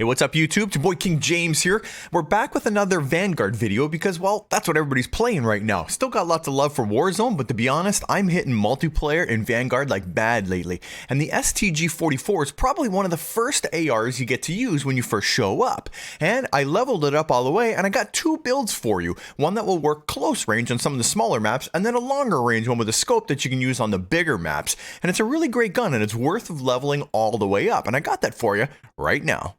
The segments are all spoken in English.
Hey, what's up YouTube? It's your boy King James here. We're back with another Vanguard video because, well, that's what everybody's playing right now. Still got lots of love for Warzone, but to be honest, I'm hitting multiplayer in Vanguard like bad lately. And the STG-44 is probably one of the first ARs you get to use when you first show up. And I leveled it up all the way, and I got two builds for you. One that will work close range on some of the smaller maps, and then a longer range one with a scope that you can use on the bigger maps. And it's a really great gun, and it's worth leveling all the way up. And I got that for you right now.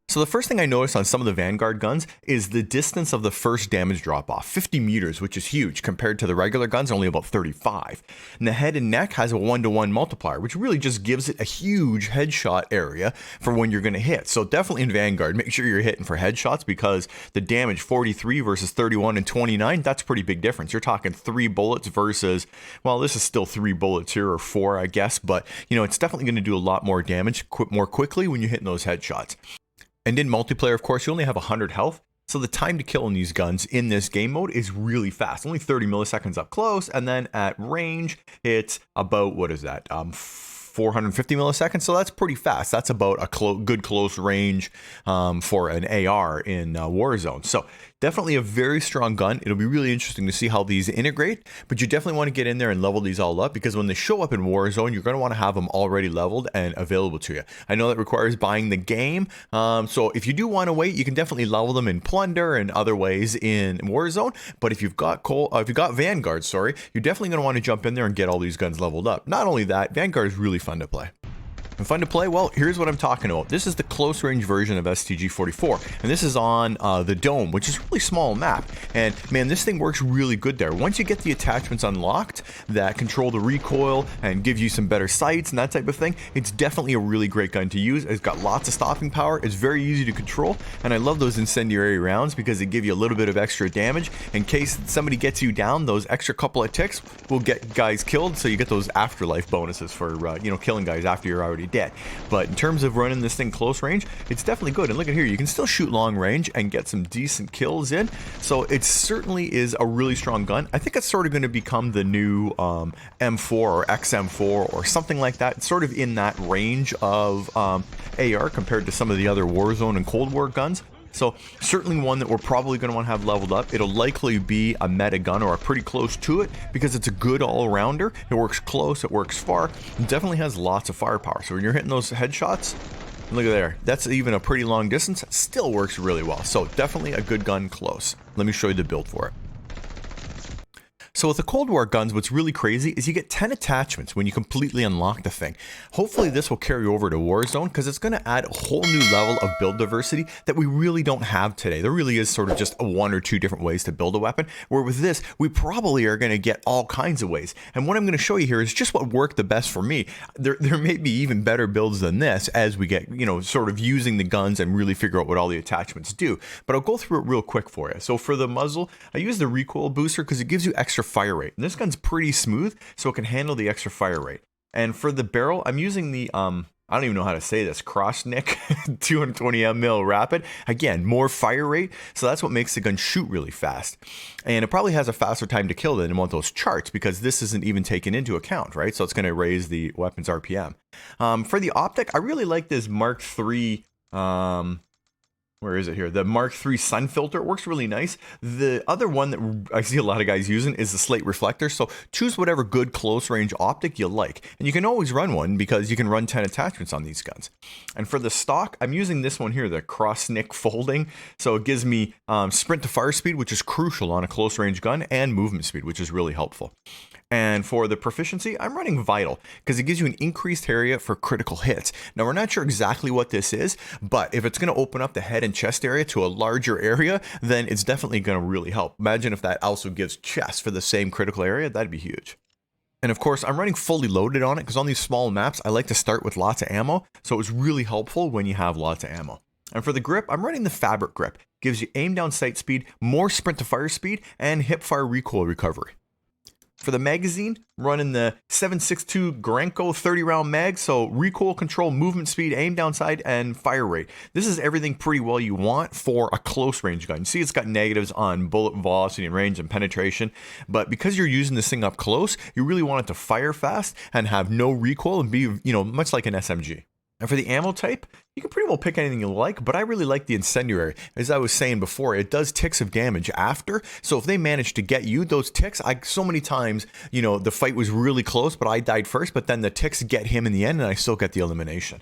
So the first thing I noticed on some of the Vanguard guns is the distance of the first damage drop off, 50 meters, which is huge compared to the regular guns, only about 35. And the head and neck has a 1-to-1 multiplier, which really just gives it a huge headshot area for when you're going to hit. So definitely in Vanguard, make sure you're hitting for headshots because the damage 43 versus 31 and 29, that's a pretty big difference. You're talking 3 bullets versus, well, this is still 3 bullets here, or 4, I guess, but you know, it's definitely going to do a lot more damage more quickly when you're hitting those headshots. And in multiplayer, of course, you only have 100 health, so the time to kill in these guns in this game mode is really fast. Only 30 milliseconds up close, and then at range, it's about, what is that, 450 milliseconds, so that's pretty fast. That's about a good close range for an AR in Warzone. So definitely a very strong gun. It'll be really interesting to see how these integrate, but you definitely want to get in there and level these all up because when they show up in Warzone, you're going to want to have them already leveled and available to you. I know that requires buying the game, so if you do want to wait, you can definitely level them in Plunder and other ways in Warzone, but if you've got Vanguard, sorry, you're definitely going to want to jump in there and get all these guns leveled up. Not only that, Vanguard is really fun to play. And fun to play? Well, here's what I'm talking about. This is the close range version of STG-44, and this is on the Dome, which is a really small map. And man, this thing works really good there. Once you get the attachments unlocked that control the recoil and give you some better sights and that type of thing, it's definitely a really great gun to use. It's got lots of stopping power. It's very easy to control, and I love those incendiary rounds because they give you a little bit of extra damage. In case somebody gets you down, those extra couple of ticks will get guys killed, so you get those afterlife bonuses for killing guys after you're already dead. But in terms of running this thing close range, it's definitely good. And look at here, you can still shoot long range and get some decent kills in. So it certainly is a really strong gun. I think it's sort of going to become the new M4 or XM4 or something like that. It's sort of in that range of AR compared to some of the other Warzone and Cold War guns. So certainly one that we're probably going to want to have leveled up. It'll likely be a meta gun or pretty close to it because it's a good all-rounder. It works close, it works far, it definitely has lots of firepower. So when you're hitting those headshots, look at there, that's even a pretty long distance, it still works really well. So definitely a good gun close. Let me show you the build for it. So with the Cold War guns, what's really crazy is you get 10 attachments when you completely unlock the thing. Hopefully this will carry over to Warzone because it's going to add a whole new level of build diversity that we really don't have today. There really is sort of just 1 or 2 different ways to build a weapon, where with this, we probably are going to get all kinds of ways. And what I'm going to show you here is just what worked the best for me. There may be even better builds than this as we get, sort of using the guns and really figure out what all the attachments do. But I'll go through it real quick for you. So for the muzzle, I use the recoil booster because it gives you extra fire rate. And this gun's pretty smooth, so it can handle the extra fire rate. And for the barrel, I'm using the, I don't even know how to say this, Crossnick 220 mil rapid. Again, more fire rate, so that's what makes the gun shoot really fast. And it probably has a faster time to kill than one of those charts because this isn't even taken into account, right? So it's going to raise the weapon's RPM. For the optic, I really like this Mark III, where is it here? The Mark III sun filter. It works really nice. The other one that I see a lot of guys using is the slate reflector. So choose whatever good close range optic you like. And you can always run one because you can run 10 attachments on these guns. And for the stock, I'm using this one here, the Crossnick folding. So it gives me sprint to fire speed, which is crucial on a close range gun, and movement speed, which is really helpful. And for the proficiency, I'm running Vital because it gives you an increased area for critical hits. Now, we're not sure exactly what this is, but if it's going to open up the head and chest area to a larger area, then it's definitely going to really help. Imagine if that also gives chest for the same critical area. That'd be huge. And of course, I'm running fully loaded on it because on these small maps, I like to start with lots of ammo. So it's really helpful when you have lots of ammo. And for the grip, I'm running the Fabric grip. Gives you aim down sight speed, more sprint to fire speed, and hip fire recoil recovery. For the magazine, running the 7.62 Grenco 30-round mag, so recoil control, movement speed, aim down sight, and fire rate. This is everything pretty well you want for a close range gun. You see it's got negatives on bullet velocity and range and penetration, but because you're using this thing up close, you really want it to fire fast and have no recoil and be, much like an SMG. And for the ammo type, you can pretty well pick anything you like, but I really like the incendiary. As I was saying before, it does ticks of damage after, so if they manage to get you, those ticks, so many times, the fight was really close, but I died first, but then the ticks get him in the end, and I still get the elimination.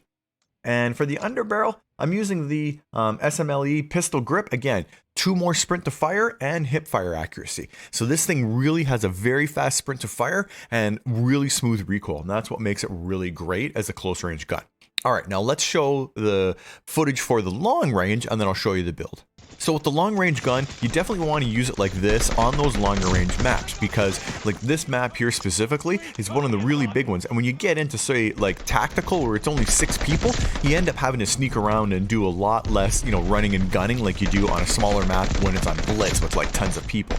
And for the underbarrel, I'm using the SMLE pistol grip. Again, 2 more sprint to fire and hip fire accuracy. So this thing really has a very fast sprint to fire and really smooth recoil, and that's what makes it really great as a close range gun. All right, now let's show the footage for the long range, and then I'll show you the build. So with the long range gun, you definitely want to use it like this on those longer range maps, because like this map here specifically is one of the really big ones. And when you get into, say, like tactical, where it's only 6 people, you end up having to sneak around and do a lot less, running and gunning like you do on a smaller map when it's on Blitz with like tons of people.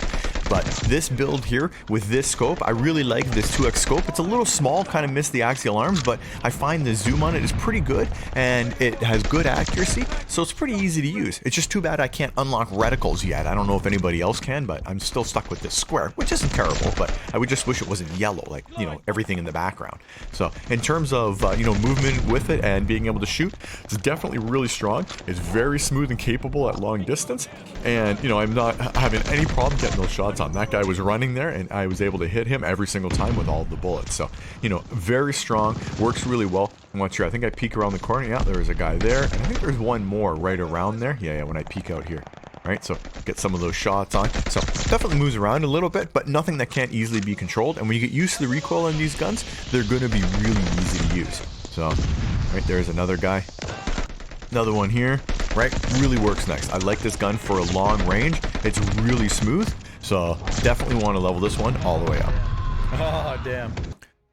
But this build here with this scope, I really like this 2x scope. It's a little small, kind of missed the axial arms, but I find the zoom on it is pretty good and it has good accuracy, so it's pretty easy to use. It's just too bad I can't unlock reticles yet. I don't know if anybody else can, but I'm still stuck with this square, which isn't terrible, but I would just wish it wasn't yellow, like, everything in the background. So in terms of, movement with it and being able to shoot, it's definitely really strong. It's very smooth and capable at long distance, and, I'm not having any problem getting those shots on. That guy was running there, and I was able to hit him every single time with all of the bullets. So, very strong, works really well. I'm not sure. I think I peek around the corner. Yeah, there is a guy there, and I think there's one more right around there. Yeah, when I peek out here. Right, so get some of those shots on. So definitely moves around a little bit, but nothing that can't easily be controlled. And when you get used to the recoil on these guns, they're going to be really easy to use. So, right there's another guy. Another one here, right? Really works nice. I like this gun for a long range. It's really smooth, so definitely want to level this one all the way up. Oh, damn.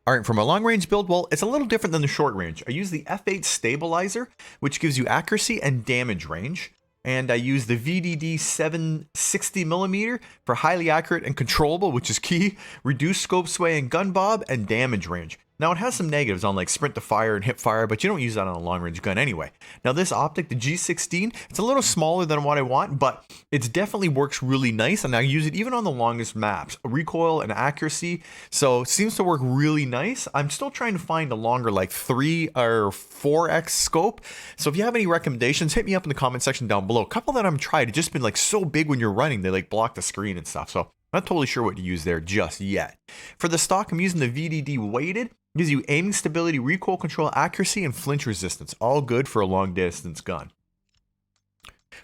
All right, for my long range build, well, it's a little different than the short range. I use the F8 stabilizer, which gives you accuracy and damage range. And I use the VDD 760mm for highly accurate and controllable, which is key, reduced scope sway and gun bob, and damage range. Now it has some negatives on like sprint to fire and hip fire, but you don't use that on a long range gun anyway. Now this optic, the G16, it's a little smaller than what I want, but it definitely works really nice, and I use it even on the longest maps. Recoil and accuracy, so it seems to work really nice. I'm still trying to find a longer like 3 or 4x scope, so if you have any recommendations, hit me up in the comment section down below. A couple that I've tried, it's just been like so big when you're running, they like block the screen and stuff, so I'm not totally sure what to use there just yet. For the stock, I'm using the VDD weighted. It gives you aiming stability, recoil control, accuracy, and flinch resistance. All good for a long distance gun.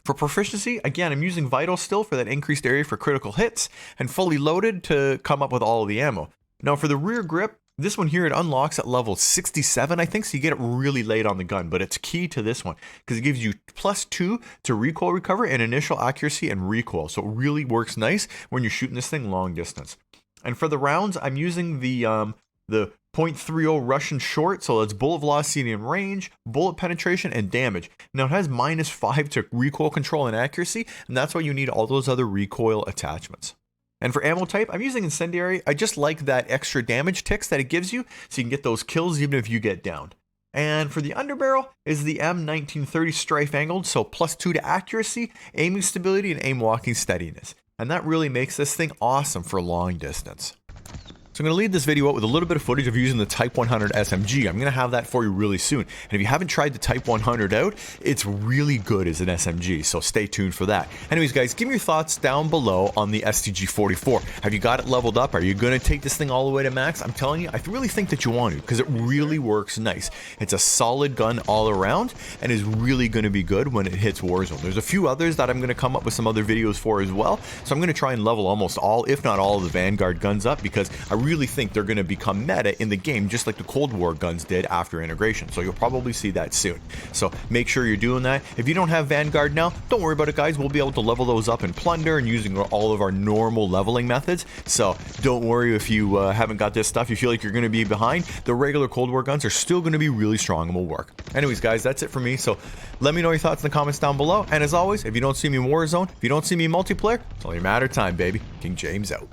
For proficiency, again, I'm using Vital still for that increased area for critical hits, and fully loaded to come up with all of the ammo. Now for the rear grip, this one here, it unlocks at level 67, I think, so you get it really late on the gun, but it's key to this one because it gives you +2 to recoil recover and initial accuracy and recoil, so it really works nice when you're shooting this thing long distance. And for the rounds, I'm using the .30 Russian short, so that's bullet velocity and range, bullet penetration, and damage. Now it has -5 to recoil control and accuracy, and that's why you need all those other recoil attachments. And for ammo type, I'm using incendiary. I just like that extra damage ticks that it gives you, so you can get those kills even if you get downed. And for the underbarrel is the M1930 Strife Angled, so +2 to accuracy, aiming stability, and aim walking steadiness. And that really makes this thing awesome for long distance. So I'm going to leave this video out with a little bit of footage of using the Type 100 SMG. I'm going to have that for you really soon. And if you haven't tried the Type 100 out, it's really good as an SMG, so stay tuned for that. Anyways, guys, give me your thoughts down below on the STG 44. Have you got it leveled up? Are you going to take this thing all the way to max? I'm telling you, I really think that you want to, because it really works nice. It's a solid gun all around, and is really going to be good when it hits Warzone. There's a few others that I'm going to come up with some other videos for as well, so I'm going to try and level almost all, if not all, of the Vanguard guns up, because I really think they're going to become meta in the game, just like the Cold War guns did after integration. So you'll probably see that soon. So make sure you're doing that. If you don't have Vanguard now, don't worry about it, guys. We'll be able to level those up in Plunder and using all of our normal leveling methods. So don't worry if you haven't got this stuff. You feel like you're going to be behind. The regular Cold War guns are still going to be really strong and will work. Anyways, guys, that's it for me. So let me know your thoughts in the comments down below. And as always, if you don't see me in Warzone, if you don't see me in multiplayer, it's only a matter of time, baby. King James out.